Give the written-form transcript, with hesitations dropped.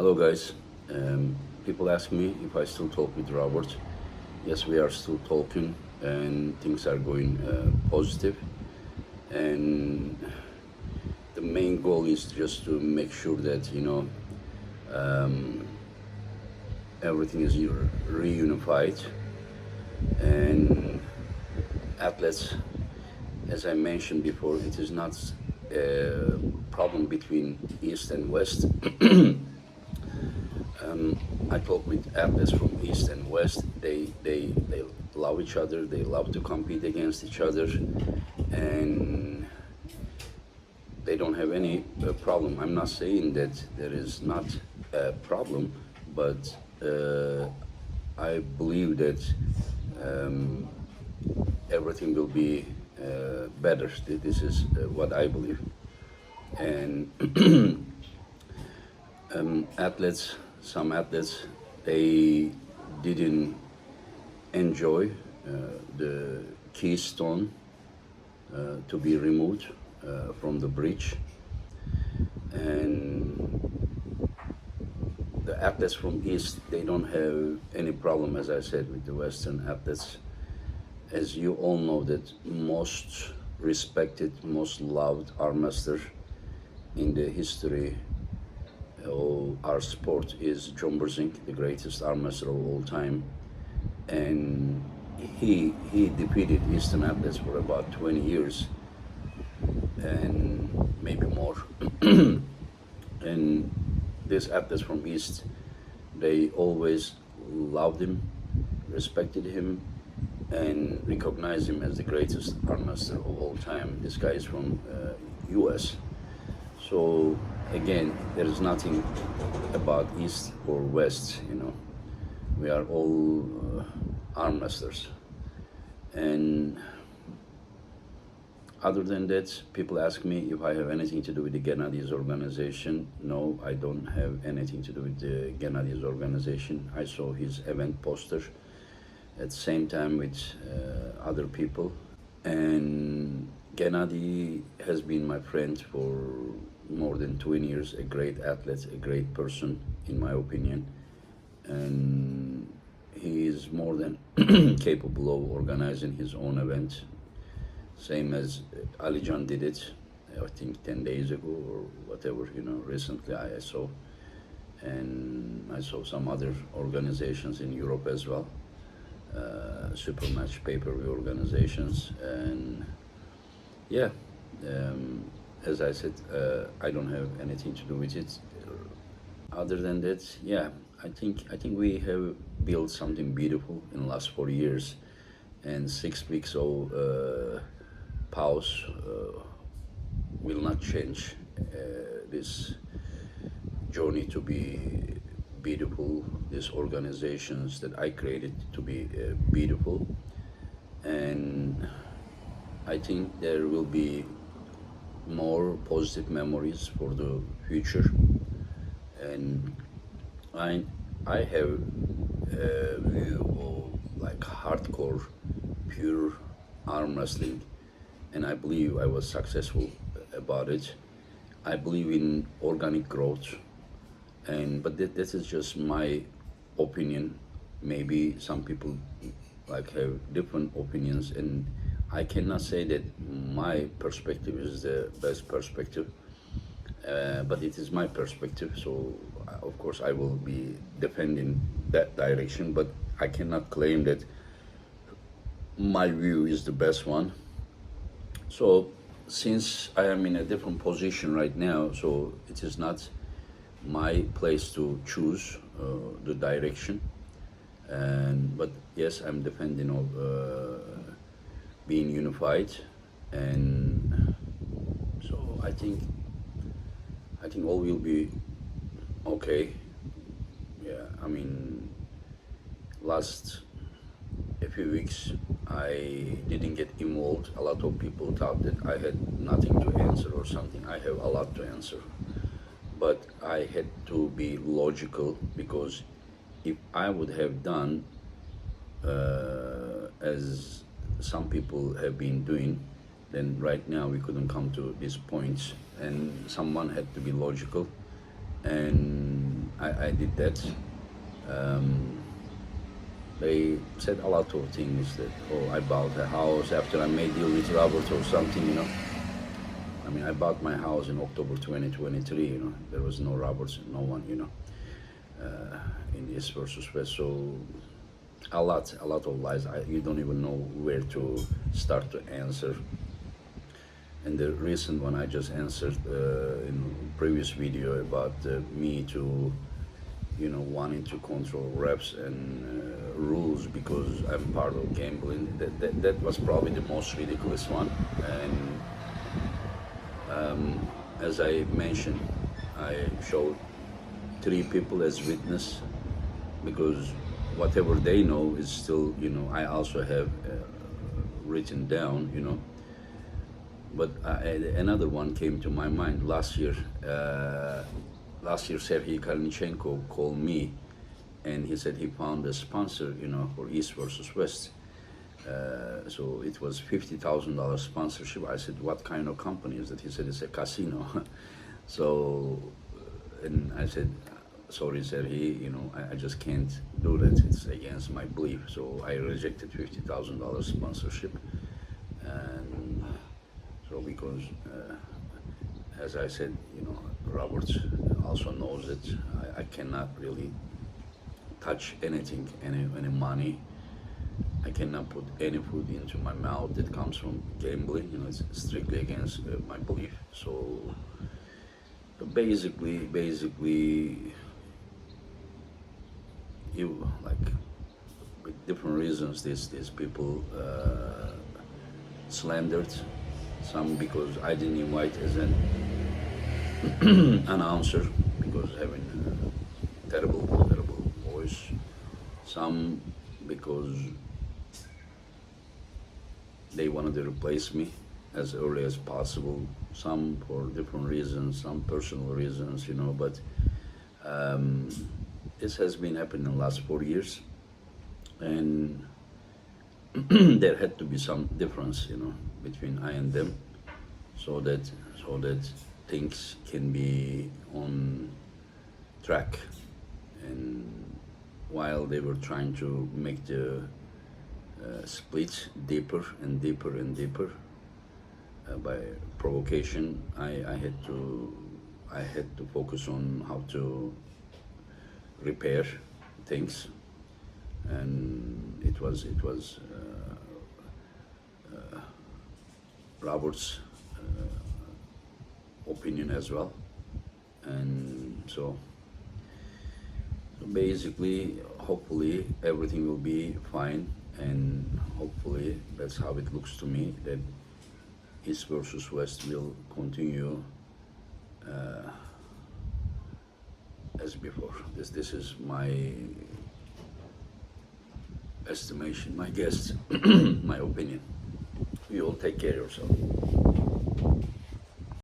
Hello, guys. People ask me if I still talk with Robert. Yes, we are still talking, and things are going positive. And the main goal is just to make sure that everything is reunified, and athletes, as I mentioned before, it is not a problem between East and West. I talk with athletes from East and West. They love each other. They love to compete against each other, and they don't have any problem. I'm not saying that there is not a problem, but I believe that everything will be better. This is what I believe, and athletes, some athletes, they didn't enjoy the keystone to be removed from the bridge, and the athletes from East, they don't have any problem, as I said, with the Western athletes. As you all know, that most respected, most loved arm master in the history of our sport is John Burzink, the greatest arm master of all time, and he defeated Eastern athletes for about 20 years and maybe more. And these athletes from East, they always loved him, respected him, and recognized him as the greatest arm master of all time. This guy is from US. So again, there is nothing about East or West, We are all arm masters. And other than that, people ask me if I have anything to do with the Gennadi's organization. No, I don't have anything to do with the Gennadi's organization. I saw his event poster at the same time with other people. And Gennady has been my friend for more than 20 years, a great athlete, a great person, in my opinion. And he is more than capable of organizing his own event, same as Alijan did it, I think 10 days ago or whatever, recently I saw. And I saw some other organizations in Europe as well, super match pay-per-view organizations. And yeah, as I said, I don't have anything to do with it. Other than that, yeah, I think we have built something beautiful in the last 4 years, and 6 weeks of pause will not change this journey to be beautiful. These organizations that I created to be beautiful, and I think there will be more positive memories for the future. And I have a view of like hardcore, pure arm wrestling, and I believe I was successful about it. I believe in organic growth, but this is just my opinion. Maybe some people like have different opinions, and I cannot say that my perspective is the best perspective, but it is my perspective. So of course I will be defending that direction, but I cannot claim that my view is the best one. So since I am in a different position right now, so it is not my place to choose the direction. But yes, I'm defending of being unified, and so I think all will be okay. Yeah, I mean, last a few weeks I didn't get involved. A lot of people thought that I had nothing to answer or something. I have a lot to answer, but I had to be logical, because if I would have done as some people have been doing, then right now we couldn't come to these points, and someone had to be logical. And I did that. Um, they said a lot of things that, oh, I bought a house after I made deal with Robert or something, you know. I mean, I bought my house in October 2023, you know. There was no Roberts, no one, you know, in East versus West. So a lot of lies. You don't even know where to start to answer. And the recent one I just answered in previous video about me to, you know, wanting to control reps and rules because I'm part of gambling. That was probably the most ridiculous one. And as I mentioned, I showed 3 people as witness because whatever they know is still, you know, I also have written down, you know. But another one came to my mind last year. Last year, Sergey Kalnichenko called me, and he said he found a sponsor, you know, for East versus West. So it was $50,000 sponsorship. I said, what kind of company is that? He said, it's a casino. So, and I said, sorry, Sergey, you know, I just can't do that. It's against my belief. So I rejected $50,000 sponsorship. And so because, as I said, you know, Robert also knows that I cannot really touch anything, any money. I cannot put any food into my mouth that comes from gambling. You know, it's strictly against my belief. So basically, you like with different reasons. These people slandered. Some because I didn't invite as an announcer because having a terrible voice. Some because they wanted to replace me as early as possible. Some for different reasons, some personal reasons, you know. But this has been happening in the last 4 years, and there had to be some difference, you know, between I and them, so that things can be on track. And while they were trying to make the split deeper and deeper and deeper by provocation, I had to focus on how to repair things, and it was Robert's opinion as well. And so basically, hopefully everything will be fine, and hopefully that's how it looks to me, that East versus West will continue as before. This is my estimation, my guess, my opinion. You all take care of yourself.